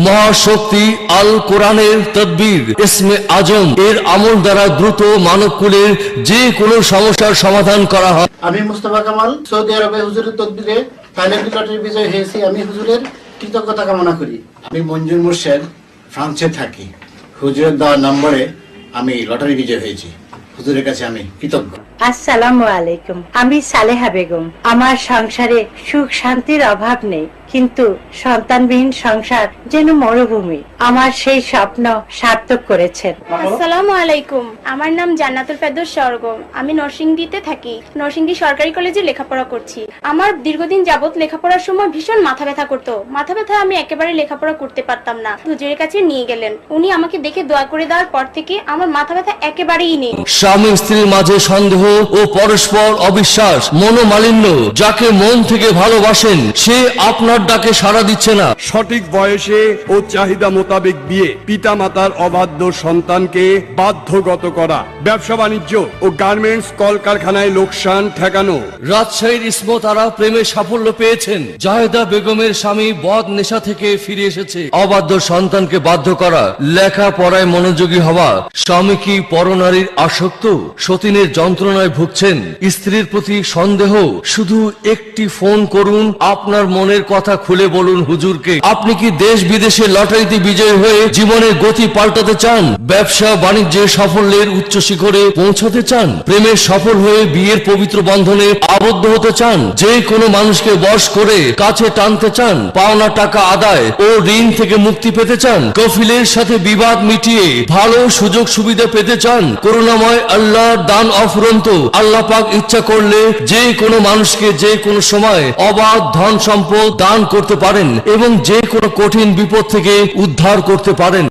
মহাশক্তি আল কোরআনের তদবির ইসমে আজম এর আমল দ্বারা দ্রুত মানবকুলের যে কোনো সমস্যার সমাধান করা হয়। আমি মুস্তাফা কামাল সৌদি আরবে হুজুরের তদবিরে ফাইনালি লটারি বিজয় হয়েছি। আমি হুজুরের কৃতজ্ঞতা কামনা করি। আমি মঞ্জুর মোর্শেদ ফ্রান্সে থাকি। হুজুরের দেওয়া নম্বরে আমি লটারি বিজয় হয়েছি। হুজুরের কাছে আমি কৃতজ্ঞ। আসসালামু আলাইকুম। আমি সালেহা বেগম। আমার সংসারে সুখ শান্তির অভাব নেই, কিন্তু সন্তানবিহীন সংসার যেন মরুভূমি। আমার সেই স্বপ্ন সার্থক করেছেন। আসসালামু আলাইকুম। আমার নাম জান্নাতুল ফেরদৌস স্বর্গম। আমি নরসিংদীতে থাকি। নরসিংদী সরকারি কলেজে লেখাপড়া করছি। আমার দীর্ঘদিন যাবত লেখাপড়ার সময় ভীষণ মাথা ব্যথা করতো। মাথা ব্যথা আমি একেবারে লেখাপড়া করতে পারতাম না। হুজুরের কাছে নিয়ে গেলেন। উনি আমাকে দেখে দোয়া করে দেওয়ার পর থেকে আমার মাথা ব্যথা একেবারেই নেই। স্বামী স্ত্রীর মাঝে সন্দেহ ও পরস্পর অবিশ্বাস, মনোমালিন্য, যাকে মন থেকে ভালোবাসেন সে আপনার ডাকে সাড়া দিচ্ছে না। সঠিক বয়সে ও চাহিদা মোতাবেক বিয়ে, পিতা মাতার অবাধ্য সন্তানকে বাধ্যগত করা, ব্যবসা বাণিজ্য ও গার্মেন্টস কলকারখানায় লোকসান ঠেকানো। রাজশাহীর ইসমতারা প্রেমে সাফল্য পেয়েছেন। জাহেদা বেগমের স্বামী বদ নেশা থেকে ফিরে এসেছে। অবাধ্য সন্তানকে বাধ্য করা, লেখাপড়ায় মনোযোগী হওয়া। স্বামী কি পরনারীর আসক্ত? সতীনের যন্ত্রণায় ভুগছেন। স্ত্রীর প্রতি সন্দেহ। শুধু একটি ফোন করুন, আপনার মনের কথা খুলে বলুন হুজুরকে। আপনি কি দেশ বিদেশে লটারিতে বিজয়ী হয়ে জীবনের গতি পাল্টাতে চান? ব্যবসা বাণিজ্যে সাফল্যের উচ্চ শিখরে পৌঁছাতে চান? প্রেমে সফল হয়ে বিয়ের পবিত্র বন্ধনে আবদ্ধ হতে চান? যে কোনো মানুষকে বশ করে কাছে টানতে চান? পাওনা টাকা আদায় ও ঋণ থেকে মুক্তি পেতে চান? কফিলের সাথে বিবাদ মিটিয়ে ভালো সুযোগ সুবিধা পেতে চান? করুণাময় আল্লাহর দান অফুরন্ত। আল্লাহ পাক ইচ্ছা করলে যে কোনো মানুষকে যে কোনো সময় অবাধ ধন সম্পদ দান করতে পারেন এবং যে কোনো কঠিন বিপদ থেকে উদ্ধার করতে পারেন।